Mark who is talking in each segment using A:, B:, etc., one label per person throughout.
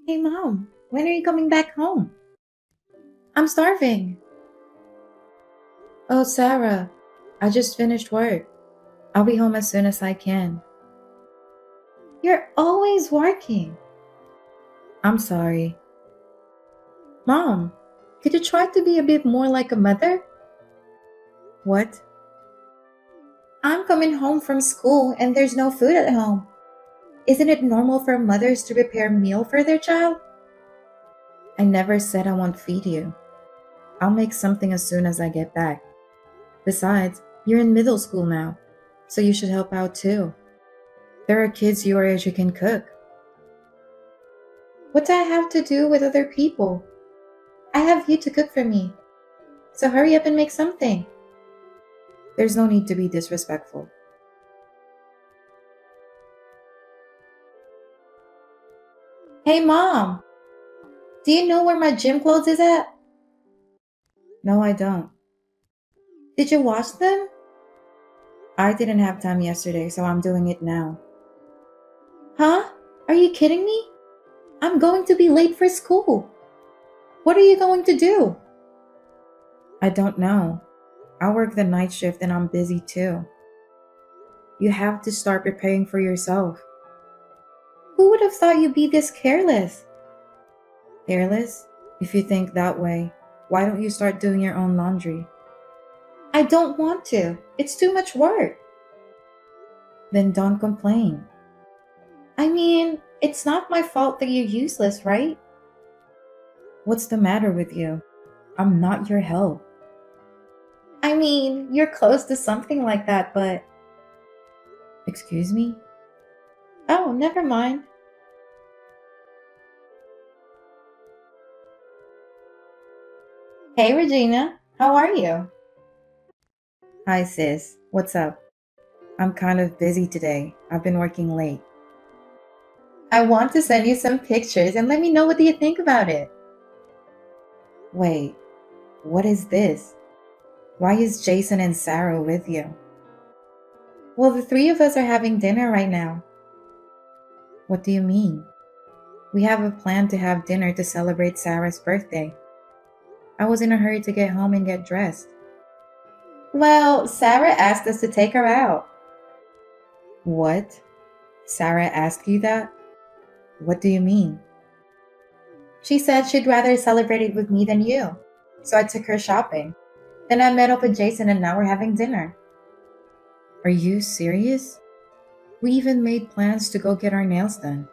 A: Hey mom, when are you coming back home? I'm starving. Oh, Sarah, I just finished work. I'll be home as soon as I can. You're always working. I'm sorry. Mom, could you try to be a bit more like a mother? What? I'm coming home from school and there's no food at home. Isn't it normal for mothers to prepare a meal for their child? I never said I won't feed you. I'll make something as soon as I get back. Besides, you're in middle school now, so you should help out too. There are kids your age who can cook. What do I have to do with other people? I have you to cook for me. So hurry up and make something. There's no need to be disrespectful. Hey mom, do you know where my gym clothes is at? No, I don't. Did you wash them? I didn't have time yesterday, so I'm doing it now. Huh? Are you kidding me? I'm going to be late for school. What are you going to do? I don't know. I work the night shift and I'm busy too. You have to start preparing for yourself. Who would have thought you'd be this careless? Careless? If you think that way, why don't you start doing your own laundry? I don't want to. It's too much work. Then don't complain. I mean, it's not my fault that you're useless, right? What's the matter with you? I'm not your help. I mean, you're close to something like that, but. Excuse me? Oh, never mind. Hey, Regina. How are you? Hi, sis. What's up? I'm kind of busy today. I've been working late. I want to send you some pictures and let me know what do you think about it. Wait, what is this? Why is Jason and Sarah with you? Well, the three of us are having dinner right now. What do you mean? We have a plan to have dinner to celebrate Sarah's birthday. I was in a hurry to get home and get dressed. Well, Sarah asked us to take her out. What? Sarah asked you that? What do you mean? She said she'd rather celebrate it with me than you. So I took her shopping. Then I met up with Jason and now we're having dinner. Are you serious? We even made plans to go get our nails done.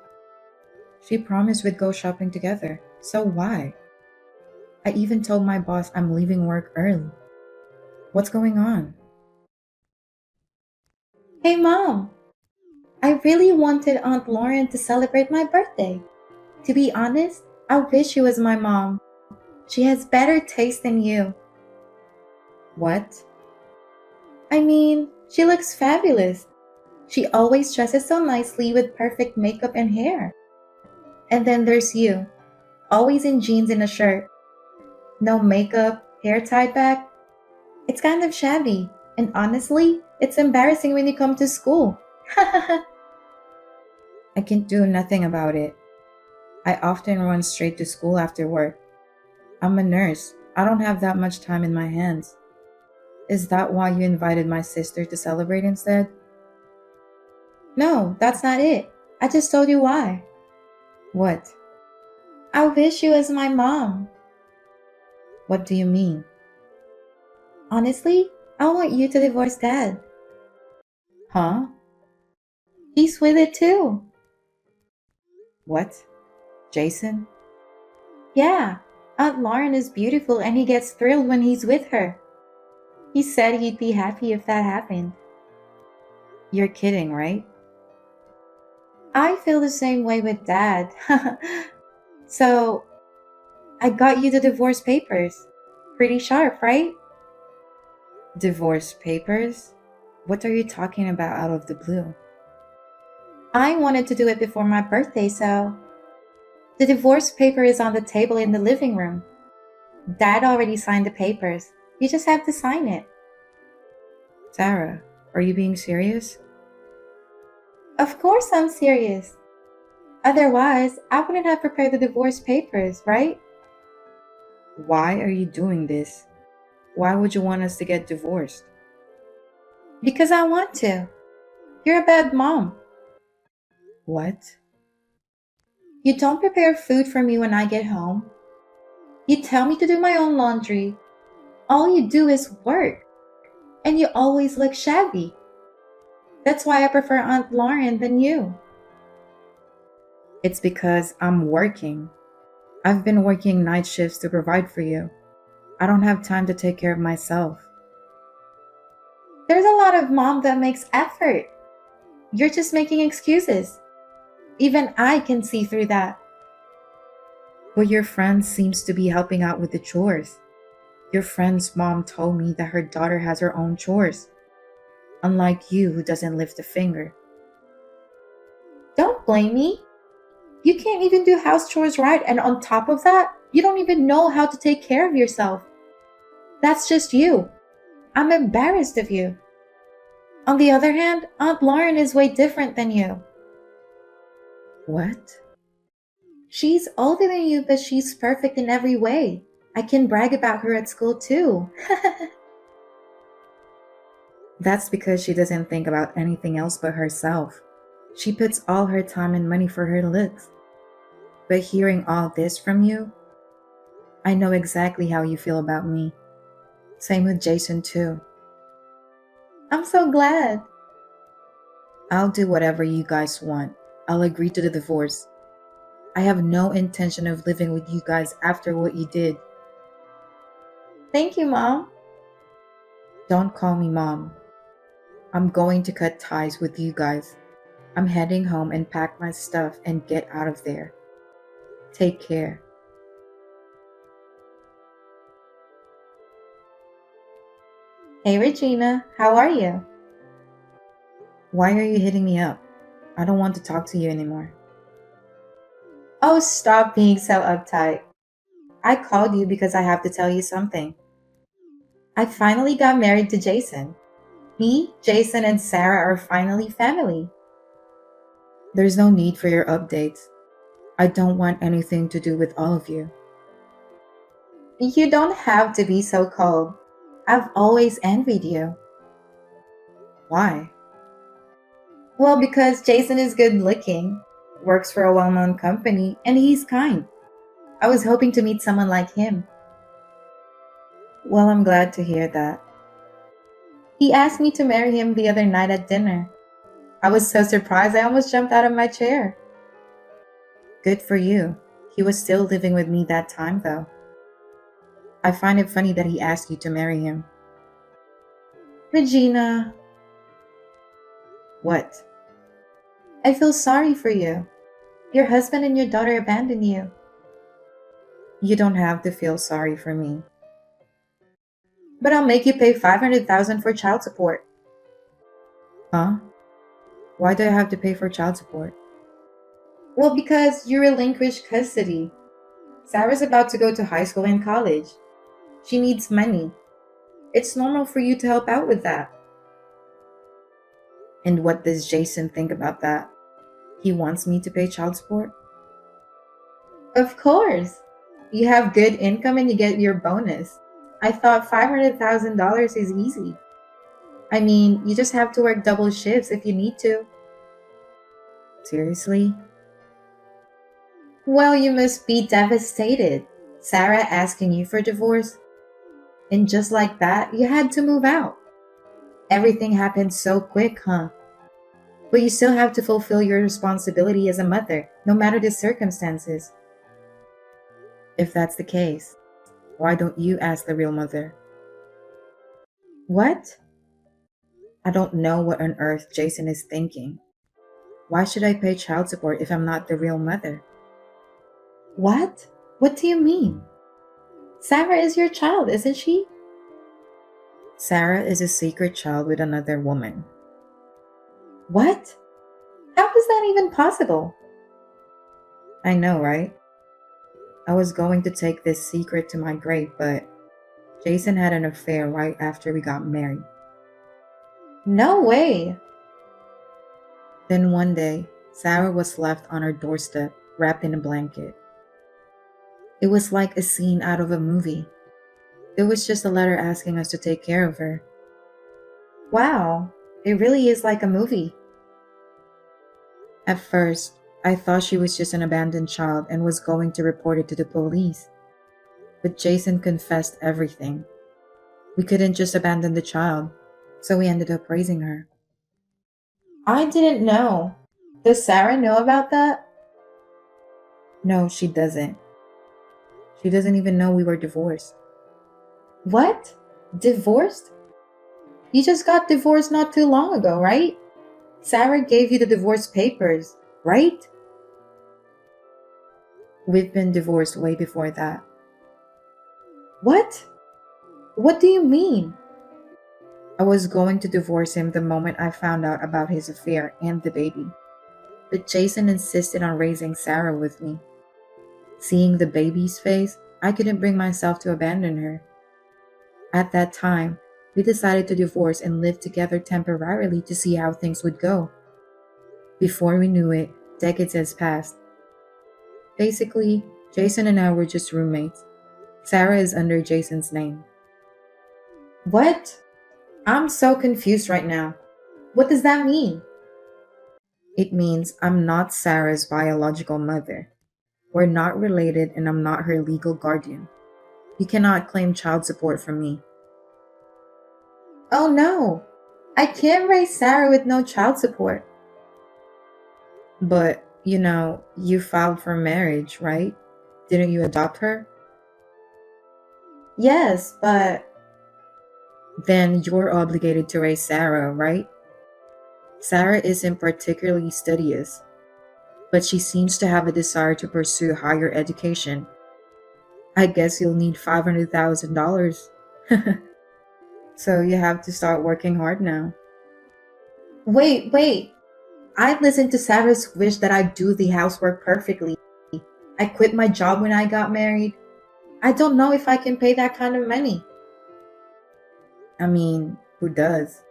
A: She promised we'd go shopping together. So why? I even told my boss I'm leaving work early. What's going on? Hey mom, I really wanted Aunt Lauren to celebrate my birthday. To be honest, I wish she was my mom. She has better taste than you. What? I mean, she looks fabulous. She always dresses so nicely with perfect makeup and hair. And then there's you, always in jeans and a shirt. No makeup, hair tied back. It's kind of shabby. And honestly, it's embarrassing when you come to school. I can do nothing about it. I often run straight to school after work. I'm a nurse. I don't have that much time in my hands. Is that why you invited my sister to celebrate instead? No, that's not it. I just told you why. What? I wish you was my mom. What do you mean? Honestly, I want you to divorce dad. Huh? He's with it too. What? Jason? Yeah, Aunt Lauren is beautiful and he gets thrilled when he's with her. He said he'd be happy if that happened. You're kidding, right? I feel the same way with dad. So, I got you the divorce papers. Pretty sharp, right? Divorce papers? What are you talking about out of the blue? I wanted to do it before my birthday, so. The divorce paper is on the table in the living room. Dad already signed the papers. You just have to sign it. Sarah, are you being serious? Of course I'm serious. Otherwise, I wouldn't have prepared the divorce papers, right?
B: Why are you doing this? Why would you want us to get divorced?
A: Because I want to. You're a bad mom.
B: What?
A: You don't prepare food for me when I get home. You tell me to do my own laundry. All you do is work. And you always look shabby. That's why I prefer Aunt Lauren than you.
B: It's because I'm working. I've been working night shifts to provide for you. I don't have time to take care of myself.
A: There's a lot of mom that makes effort. You're just making excuses. Even I can see through that.
B: But your friend seems to be helping out with the chores. Your friend's mom told me that her daughter has her own chores, unlike you who doesn't lift a finger.
A: Don't blame me. You can't even do house chores right, and on top of that, you don't even know how to take care of yourself. That's just you. I'm embarrassed of you. On the other hand, Aunt Lauren is way different than you.
B: What?
A: She's older than you, but she's perfect in every way. I can brag about her at school too.
B: That's because she doesn't think about anything else but herself. She puts all her time and money for her looks. But hearing all this from you, I know exactly how you feel about me. Same with Jason too.
A: I'm so glad.
B: I'll do whatever you guys want. I'll agree to the divorce. I have no intention of living with you guys after what you did.
A: Thank you, Mom.
B: Don't call me mom. I'm going to cut ties with you guys. I'm heading home and pack my stuff and get out of there. Take care.
A: Hey, Regina, how are you?
B: Why are you hitting me up? I don't want to talk to you anymore.
A: Oh, stop being so uptight. I called you because I have to tell you something. I finally got married to Jason. Me, Jason, and Sarah are finally family.
B: There's no need for your updates. I don't want anything to do with all of you.
A: You don't have to be so cold. I've always envied you.
B: Why?
A: Well, because Jason is good looking, works for a well known company, and he's kind. I was hoping to meet someone like him.
B: Well, I'm glad to hear that.
A: He asked me to marry him the other night at dinner. I was so surprised I almost jumped out of my chair.
B: Good for you. He was still living with me that time, though. I find it funny that he asked you to marry him.
A: Regina,
B: What?
A: I feel sorry for you. Your husband and your daughter abandoned you.
B: You don't have to feel sorry for me.
A: But I'll make you pay $500,000 for child support.
B: Huh? Why do I have to pay for child support?
A: Well, because you relinquished custody. Sarah's about to go to high school and college. She needs money. It's normal for you to help out with that.
B: And what does Jason think about that? He wants me to pay child support?
A: Of course. You have good income and you get your bonus. I thought $500,000 is easy. I mean, you just have to work double shifts if you need to.
B: Seriously?
A: Well, you must be devastated. Sarah asking you for divorce. And just like that, you had to move out. Everything happened so quick, huh? But you still have to fulfill your responsibility as a mother, no matter the circumstances.
B: If that's the case, why don't you ask the real mother?
A: What?
B: I don't know what on earth Jason is thinking. Why should I pay child support if I'm not the real mother?
A: What? What do you mean? Sarah is your child, isn't she?
B: Sarah is a secret child with another woman.
A: What? How is that even possible?
B: I know, right? I was going to take this secret to my grave, but Jason had an affair right after we got married.
A: No way.
B: Then one day, Sarah was left on her doorstep, wrapped in a blanket. It was like a scene out of a movie. It was just a letter asking us to take care of her.
A: Wow, it really is like a movie.
B: At first, I thought she was just an abandoned child and was going to report it to the police. But Jason confessed everything. We couldn't just abandon the child, so we ended up raising her.
A: I didn't know. Does Sarah know about that?
B: No, she doesn't. She doesn't even know we were divorced.
A: What? Divorced? You just got divorced not too long ago, right? Sarah gave you the divorce papers, right?
B: We've been divorced way before that.
A: What? What do you mean?
B: I was going to divorce him the moment I found out about his affair and the baby. But Jason insisted on raising Sarah with me. Seeing the baby's face, I couldn't bring myself to abandon her. At that time, we decided to divorce and live together temporarily to see how things would go. Before we knew it, decades has passed. Basically, Jason and I were just roommates. Sarah is under Jason's name.
A: What? I'm so confused right now. What does that mean?
B: It means I'm not Sarah's biological mother. We're not related and I'm not her legal guardian. You cannot claim child support from me.
A: Oh no, I can't raise Sarah with no child support.
B: But, you filed for marriage, right? Didn't you adopt her?
A: Yes, but
B: Then you're obligated to raise Sarah, right? Sarah isn't particularly studious, but she seems to have a desire to pursue higher education. I guess you'll need $500,000. So you have to start working hard now.
A: wait. I listened to Sarah's wish that I do the housework perfectly. I quit my job when I got married. I don't know if I can pay that kind of money.
B: I mean, who does?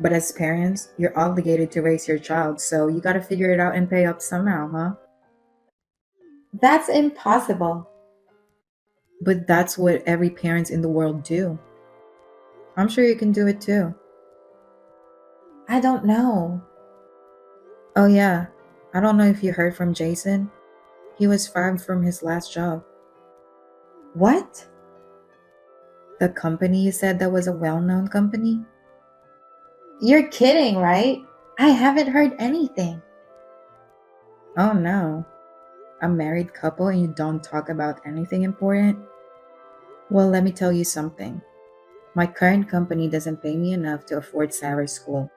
B: But as parents, you're obligated to raise your child, so you gotta figure it out and pay up somehow, huh?
A: That's impossible.
B: But that's what every parent in the world do. I'm sure you can do it too.
A: I don't know.
B: Oh yeah, I don't know if you heard from Jason. He was fired from his last job.
A: What?
B: The company you said that was a well-known company?
A: You're kidding, right? I haven't heard anything.
B: Oh no. A married couple and you don't talk about anything important? Well, let me tell you something. My current company doesn't pay me enough to afford Sarah's school.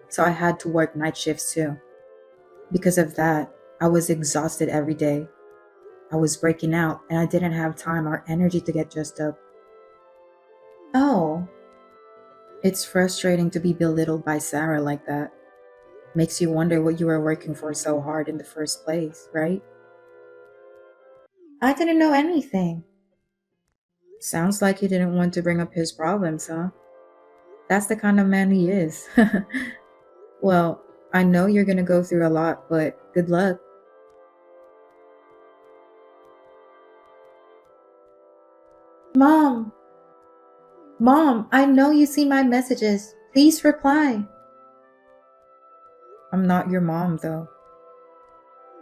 B: So I had to work night shifts too. Because of that, I was exhausted every day. I was breaking out and I didn't have time or energy to get dressed up.
A: Oh,
B: It's frustrating to be belittled by Sarah like that. Makes you wonder what you were working for so hard in the first place, right?
A: I didn't know anything.
B: Sounds like he didn't want to bring up his problems, huh? That's the kind of man he is. Well, I know you're gonna go through a lot, but good luck.
A: Mom, Mom, I know you see my messages. Please reply.
B: I'm not your mom, though.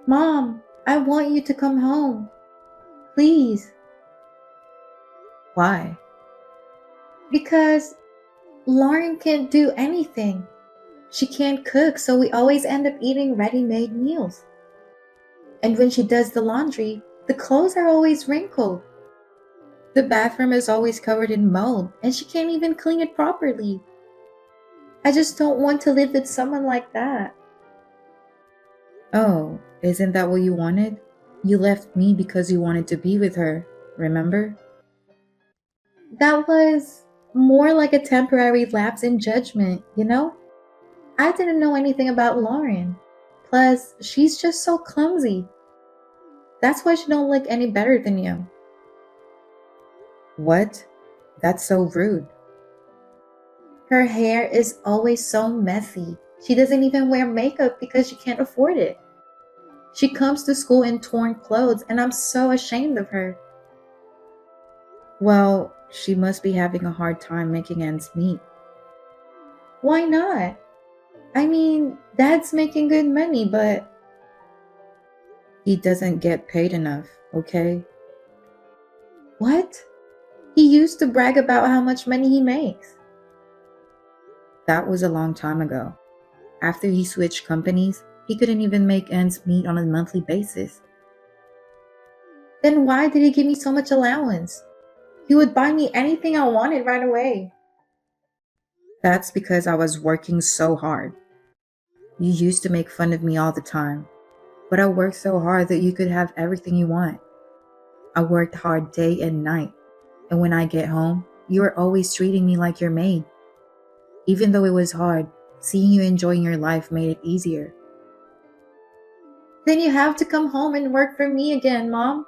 A: Mom, I want you to come home. Please.
B: Why?
A: Because Lauren can't do anything. She can't cook, so we always end up eating ready-made meals. And when she does the laundry, the clothes are always wrinkled. The bathroom is always covered in mold, and she can't even clean it properly. I just don't want to live with someone like that.
B: Oh, isn't that what you wanted? You left me because you wanted to be with her, remember?
A: That was more like a temporary lapse in judgment, you know? I didn't know anything about Lauren. Plus, she's just so clumsy. That's why she don't look any better than you.
B: What? That's so rude.
A: Her hair is always so messy. She doesn't even wear makeup because she can't afford it. She comes to school in torn clothes, and I'm so ashamed of her.
B: Well, she must be having a hard time making ends meet.
A: Why not? I mean, Dad's making good money, but
B: He doesn't get paid enough, okay?
A: what? He used to brag about how much money he makes.
B: That was a long time ago. After he switched companies, he couldn't even make ends meet on a monthly basis.
A: Then why did he give me so much allowance? He would buy me anything I wanted right away.
B: That's because I was working so hard. You used to make fun of me all the time, but I worked so hard that you could have everything you want. I worked hard day and night, and when I get home, you are always treating me like your maid. Even though it was hard, seeing you enjoying your life made it easier.
A: Then you have to come home and work for me again, Mom.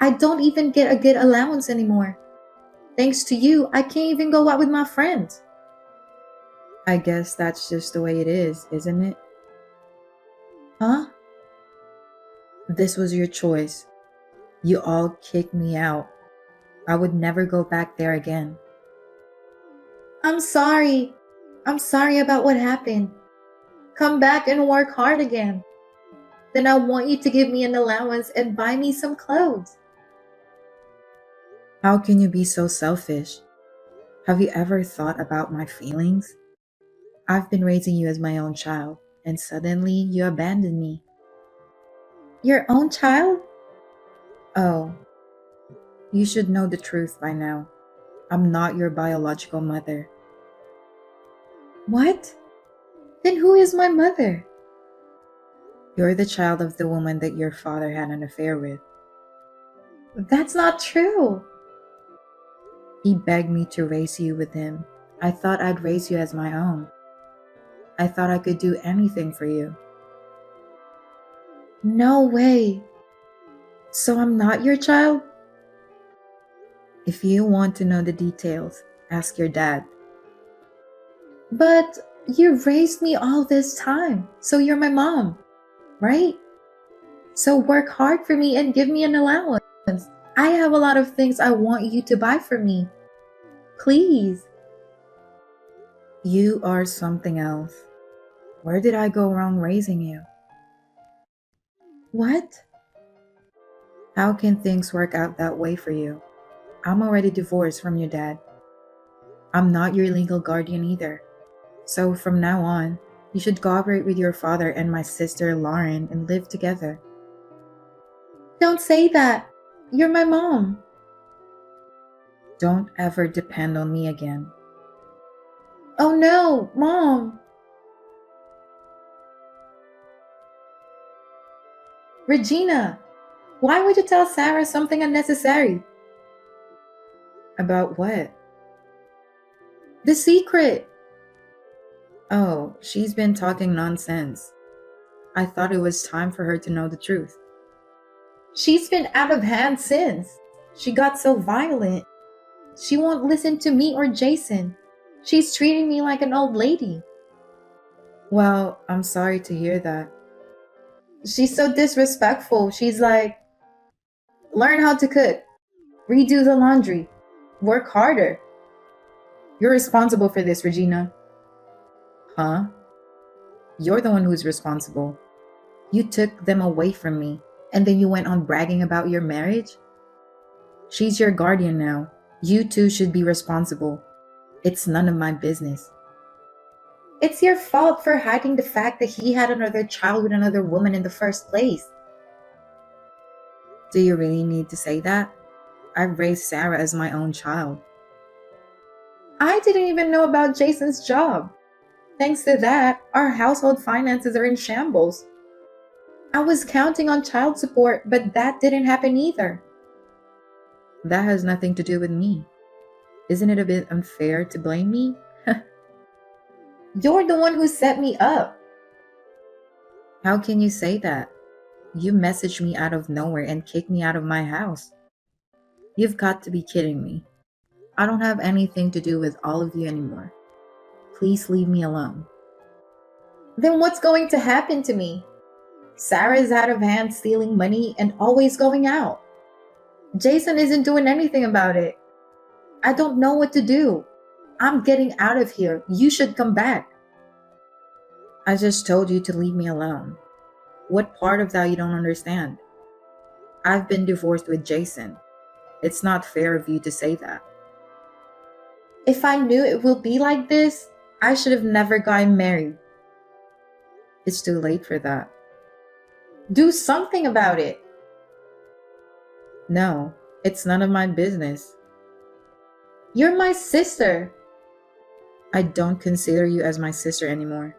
A: I don't even get a good allowance anymore. Thanks to you, I can't even go out with my friends.
B: I guess that's just the way it is, isn't it?
A: Huh?
B: This was your choice. You all kicked me out. I would never go back there again.
A: I'm sorry. I'm sorry about what happened. Come back and work hard again. Then I want you to give me an allowance and buy me some clothes.
B: How can you be so selfish? Have you ever thought about my feelings? I've been raising you as my own child, and suddenly you abandoned me.
A: Your own child?
B: Oh, you should know the truth by now. I'm not your biological mother.
A: What? Then who is my mother?
B: You're the child of the woman that your father had an affair with.
A: That's not true.
B: He begged me to raise you with him. I thought I'd raise you as my own. I thought I could do anything for you.
A: No way. So I'm not your child?
B: If you want to know the details, ask your dad.
A: But you raised me all this time, so you're my mom, right? So work hard for me and give me an allowance. I have a lot of things I want you to buy for me. Please.
B: You are something else. Where did I go wrong raising you?
A: What?
B: How can things work out that way for you? I'm already divorced from your dad. I'm not your legal guardian either. So from now on, you should cooperate with your father and my sister Lauren and live together.
A: Don't say that. You're my mom.
B: Don't ever depend on me again.
A: Oh no, Mom. Regina, why would you tell Sarah something unnecessary?
B: About what?
A: The secret.
B: Oh, she's been talking nonsense. I thought it was time for her to know the truth.
A: She's been out of hand since. She got so violent. She won't listen to me or Jason. She's treating me like an old lady.
B: Well, I'm sorry to hear that.
A: She's so disrespectful. She's like, learn how to cook, redo the laundry, work harder. You're responsible for this, Regina.
B: Huh? You're the one who's responsible. You took them away from me, and then you went on bragging about your marriage? She's your guardian now. You two should be responsible. It's none of my business.
A: It's your fault for hiding the fact that he had another child with another woman in the first place.
B: Do you really need to say that? I've raised Sarah as my own child.
A: I didn't even know about Jason's job. Thanks to that, our household finances are in shambles. I was counting on child support, but that didn't happen either.
B: That has nothing to do with me. Isn't it a bit unfair to blame me?
A: You're the one who set me up.
B: How can you say that? You messaged me out of nowhere and kicked me out of my house. You've got to be kidding me. I don't have anything to do with all of you anymore. Please leave me alone.
A: Then what's going to happen to me? Sarah is out of hand stealing money and always going out. Jason isn't doing anything about it. I don't know what to do. I'm getting out of here. You should come back.
B: I just told you to leave me alone. What part of that you don't understand? I've been divorced with Jason. It's not fair of you to say that.
A: If I knew it would be like this, I should have never gotten married.
B: It's too late for that.
A: Do something about it.
B: No, it's none of my business.
A: You're my sister.
B: I don't consider you as my sister anymore.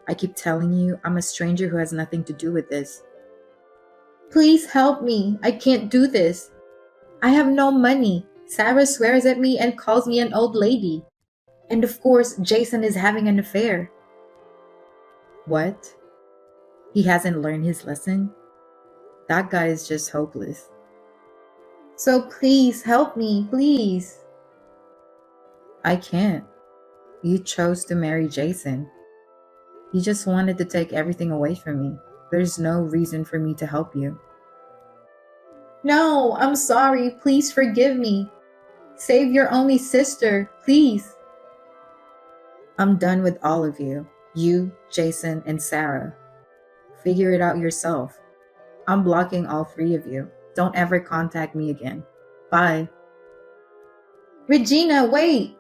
B: I keep telling you I'm a stranger who has nothing to do with this.
A: Please help me. I can't do this. I have no money. Sarah swears at me and calls me an old lady. And of course, Jason is having an affair.
B: What? He hasn't learned his lesson? That guy is just hopeless.
A: So please help me, please.
B: I can't. You chose to marry Jason. He just wanted to take everything away from me. There's no reason for me to help you.
A: No, I'm sorry. Please forgive me. Save your only sister, please.
B: I'm done with all of you. You, Jason, and Sarah. Figure it out yourself. I'm blocking all three of you. Don't ever contact me again. Bye.
A: Regina, wait.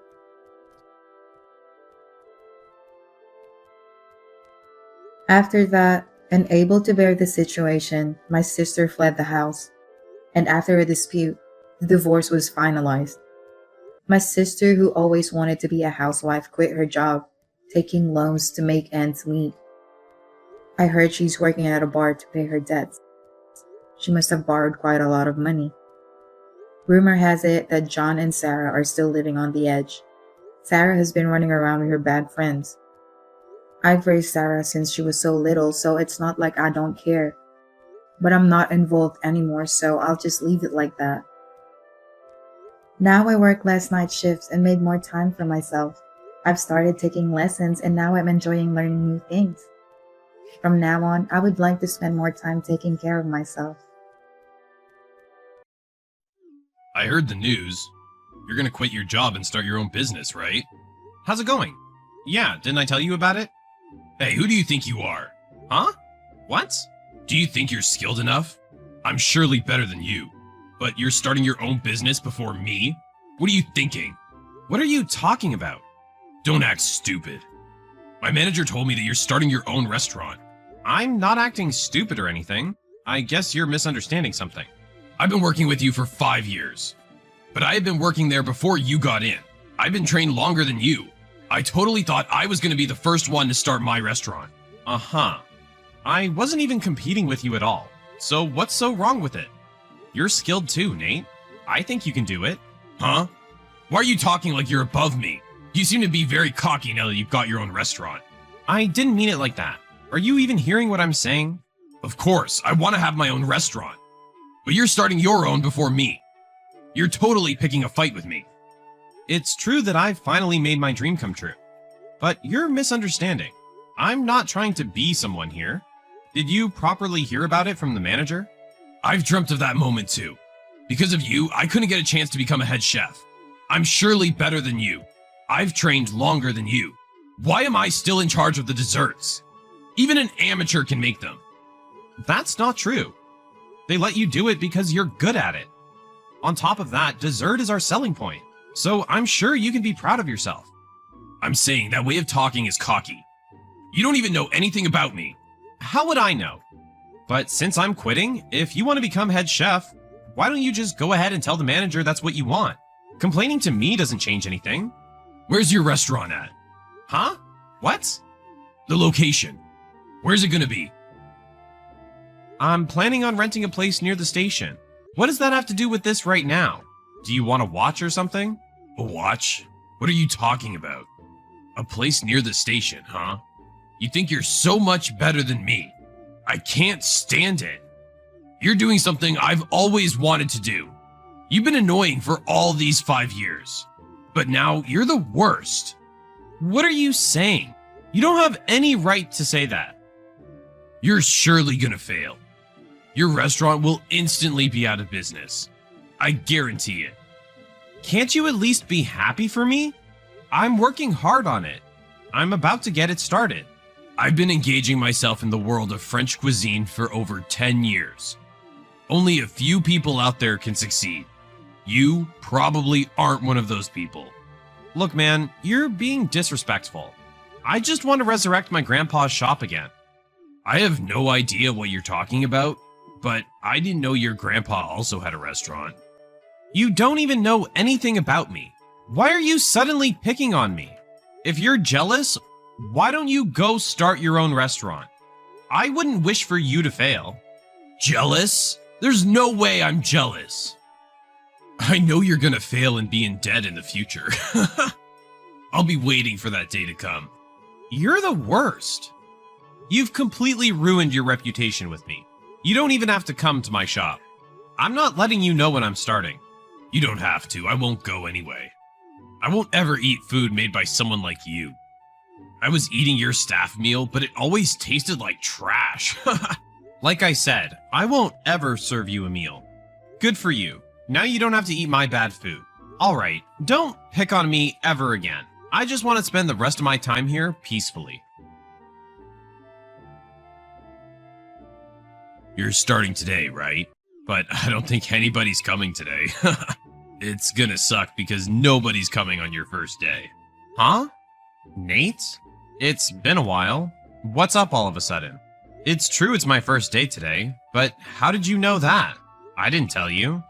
B: After that, unable to bear the situation, my sister fled the house. And after a dispute, the divorce was finalized. My sister, who always wanted to be a housewife, quit her job, taking loans to make ends meet. I heard she's working at a bar to pay her debts. She must have borrowed quite a lot of money. Rumor has it that John and Sarah are still living on the edge. Sarah has been running around with her bad friends. I've raised Sarah since she was so little, so it's not like I don't care. But I'm not involved anymore, so I'll just leave it like that. Now I work less night shifts and made more time for myself. I've started taking lessons and now I'm enjoying learning new things. From now on, I would like to spend more time taking care of myself.
C: I heard the news. You're gonna quit your job and start your own business, right? How's it going? Yeah, didn't I tell you about it? Hey, who do you think you are? Huh? What? Do you think you're skilled enough? I'm surely better than you. But you're starting your own business before me? What are you thinking? What are you talking about? Don't act stupid. My manager told me that you're starting your own restaurant. I'm not acting stupid or anything. I guess you're misunderstanding something. I've been working with you for 5 years. But I have been working there before you got in. I've been trained longer than you. I totally thought I was going to be the first one to start my restaurant. Uh-huh. I wasn't even competing with you at all. So what's so wrong with it? You're skilled too, Nate. I think you can do it. Huh? Why are you talking like you're above me? You seem to be very cocky now that you've got your own restaurant. I didn't mean it like that. Are you even hearing what I'm saying? Of course, I want to have my own restaurant. But you're starting your own before me. You're totally picking a fight with me. It's true that I've finally made my dream come true. But you're misunderstanding. I'm not trying to be someone here. Did you properly hear about it from the manager? I've dreamt of that moment too. Because of you, I couldn't get a chance to become a head chef. I'm surely better than you. I've trained longer than you. Why am I still in charge of the desserts? Even an amateur can make them. That's not true. They let you do it because you're good at it. On top of that, dessert is our selling point. So I'm sure you can be proud of yourself. I'm saying that way of talking is cocky. You don't even know anything about me. How would I know? But since I'm quitting, if you want to become head chef, why don't you just go ahead and tell the manager that's what you want? Complaining to me doesn't change anything. Where's your restaurant at? Huh? What? The location. Where's it gonna be? I'm planning on renting a place near the station. What does that have to do with this right now? Do you want a watch or something? A watch? What are you talking about? A place near the station, huh? You think you're so much better than me. I can't stand it. You're doing something I've always wanted to do. You've been annoying for all these 5 years. But now you're the worst. What are you saying? You don't have any right to say that. You're surely gonna fail. Your restaurant will instantly be out of business. I guarantee it. Can't you at least be happy for me? I'm working hard on it. I'm about to get it started. I've been engaging myself in the world of French cuisine for over 10 years. Only a few people out there can succeed. You probably aren't one of those people. Look, man, you're being disrespectful. I just want to resurrect my grandpa's shop again. I have no idea what you're talking about, but I didn't know your grandpa also had a restaurant. You don't even know anything about me. Why are you suddenly picking on me? If you're jealous, why don't you go start your own restaurant? I wouldn't wish for you to fail. Jealous? There's no way I'm jealous. I know you're gonna fail and be in debt in the future. I'll be waiting for that day to come. You're the worst. You've completely ruined your reputation with me. You don't even have to come to my shop. I'm not letting you know when I'm starting. You don't have to. I won't go anyway. I won't ever eat food made by someone like you. I was eating your staff meal, but it always tasted like trash. Like I said, I won't ever serve you a meal. Good for you. Now you don't have to eat my bad food. Alright, don't pick on me ever again. I just want to spend the rest of my time here peacefully. You're starting today, right? But I don't think anybody's coming today. It's gonna suck because nobody's coming on your first day. Huh? Nate? It's been a while. What's up all of a sudden? It's true it's my first day today, but how did you know that? I didn't tell you.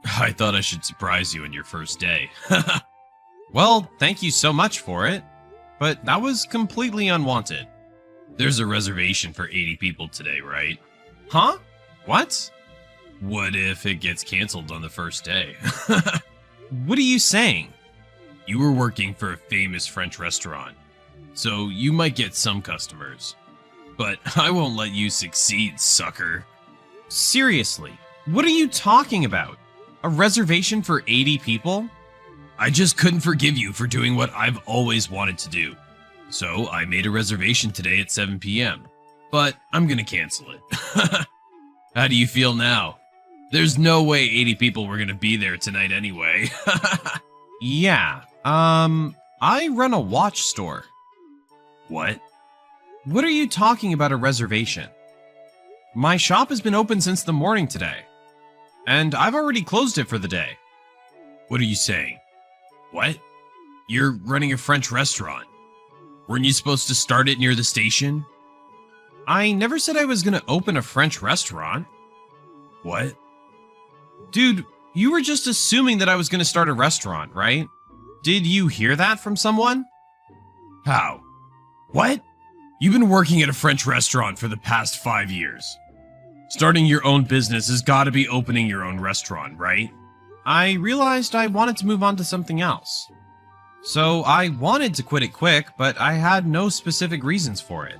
C: I thought I should surprise you on your first day. Well, thank you so much for it, but that was completely unwanted. There's a reservation for 80 people today, right? Huh? What? What if it gets canceled on the first day? What are you saying? You were working for a famous French restaurant, so you might get some customers. But I won't let you succeed, sucker. Seriously, what are you talking about? A reservation for 80 people? I just couldn't forgive you for doing what I've always wanted to do. So I made a reservation today at 7 p.m. But I'm gonna cancel it. How do you feel now? There's no way 80 people were gonna be there tonight anyway. Yeah, I run a watch store. What? What are you talking about a reservation? My shop has been open since the morning today, and I've already closed it for the day. What are you saying? What? You're running a French restaurant. Weren't you supposed to start it near the station? I never said I was gonna open a French restaurant. What? Dude, you were just assuming that I was gonna start a restaurant, right? Did you hear that from someone? How? What? You've been working at a French restaurant for the past 5 years. Starting your own business has gotta be opening your own restaurant, right? I realized I wanted to move on to something else. So I wanted to quit it quick, but I had no specific reasons for it.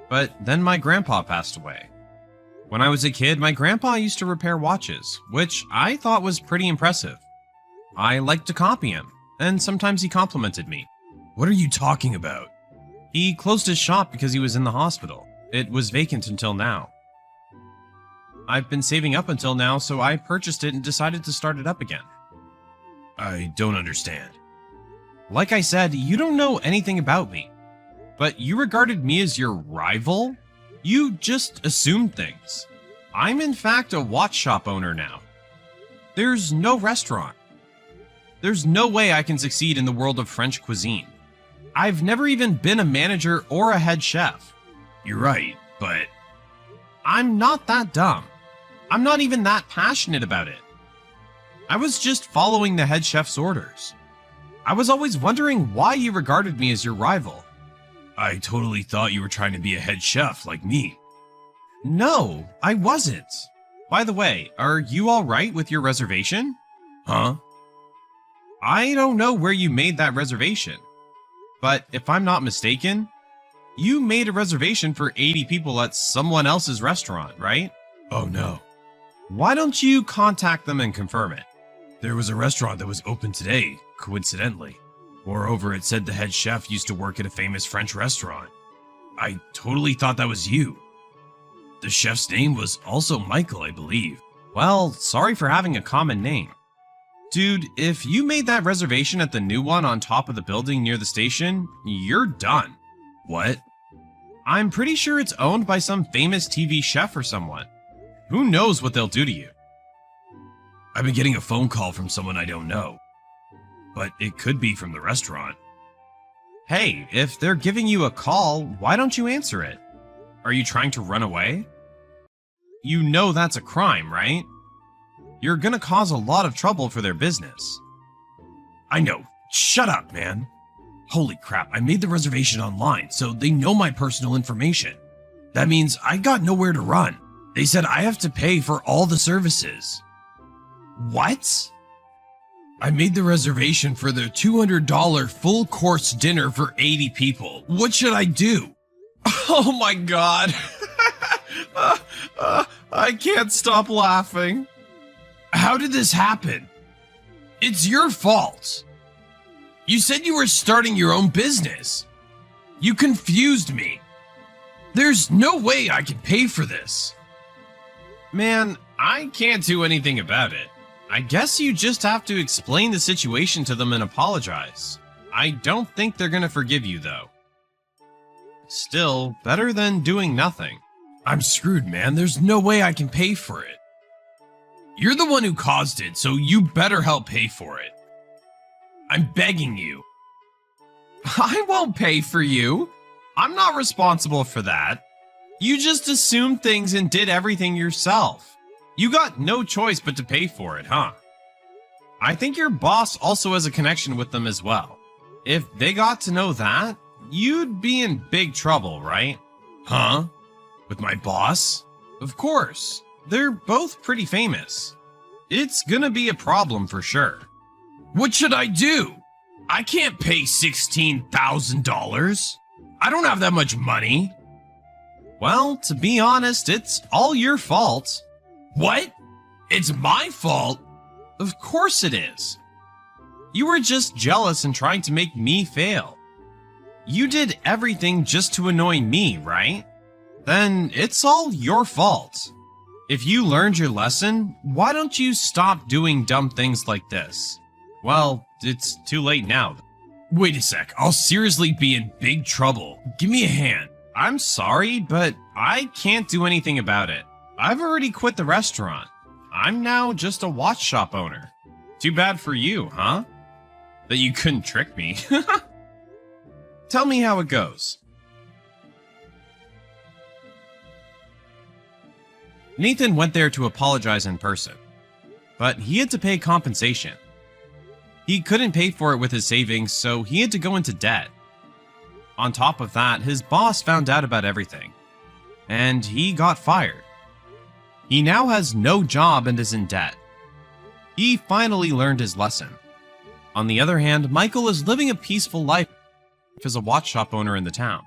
C: But then my grandpa passed away. When I was a kid, my grandpa used to repair watches, which I thought was pretty impressive. I liked to copy him, and sometimes he complimented me. What are you talking about? He closed his shop because he was in the hospital. It was vacant until now. I've been saving up until now, so I purchased it and decided to start it up again. I don't understand. Like I said, you don't know anything about me. But you regarded me as your rival? You just assumed things. I'm in fact a watch shop owner now. There's no restaurant. There's no way I can succeed in the world of French cuisine. I've never even been a manager or a head chef. You're right, but I'm not that dumb. I'm not even that passionate about it. I was just following the head chef's orders. I was always wondering why you regarded me as your rival. I totally thought you were trying to be a head chef like me. No, I wasn't. By the way, are you alright with your reservation? Huh? I don't know where you made that reservation. But if I'm not mistaken, you made a reservation for 80 people at someone else's restaurant, right? Oh no. Why don't you contact them and confirm it? There was a restaurant that was open today, coincidentally. Moreover, it said the head chef used to work at a famous French restaurant. I totally thought that was you. The chef's name was also Michael, I believe. Well, sorry for having a common name. Dude, if you made that reservation at the new one on top of the building near the station, you're done. What? I'm pretty sure it's owned by some famous TV chef or someone. Who knows what they'll do to you? I've been getting a phone call from someone I don't know. But it could be from the restaurant. Hey, if they're giving you a call, why don't you answer it? Are you trying to run away? You know that's a crime, right? You're gonna cause a lot of trouble for their business. I know. Shut up, man. Holy crap, I made the reservation online, so they know my personal information. That means I got nowhere to run. They said I have to pay for all the services. What? I made the reservation for the $200 full course dinner for 80 people. What should I do? Oh my god. I can't stop laughing. How did this happen? It's your fault. You said you were starting your own business. You confused me. There's no way I can pay for this. Man, I can't do anything about it. I guess you just have to explain the situation to them and apologize. I don't think they're gonna forgive you though. Still, better than doing nothing. I'm screwed, man. There's no way I can pay for it. You're the one who caused it, so you better help pay for it. I'm begging you. I won't pay for you. I'm not responsible for that. You just assumed things and did everything yourself. You got no choice but to pay for it, huh? I think your boss also has a connection with them as well. If they got to know that, you'd be in big trouble, right? Huh? With my boss? Of course. They're both pretty famous. It's gonna be a problem for sure. What should I do? I can't pay $16,000. I don't have that much money. Well, to be honest, it's all your fault. What? It's my fault? Of course it is. You were just jealous and trying to make me fail. You did everything just to annoy me, right? Then it's all your fault. If you learned your lesson, why don't you stop doing dumb things like this? Well, it's too late now. Wait a sec, I'll seriously be in big trouble. Give me a hand. I'm sorry, but I can't do anything about it. I've already quit the restaurant. I'm now just a watch shop owner. Too bad for you, huh? That you couldn't trick me. Tell me how it goes. Nathan went there to apologize in person, but he had to pay compensation. He couldn't pay for it with his savings, so he had to go into debt. On top of that, his boss found out about everything, and he got fired. He now has no job and is in debt. He finally learned his lesson. On the other hand, Michael is living a peaceful life as a watch shop owner in the town.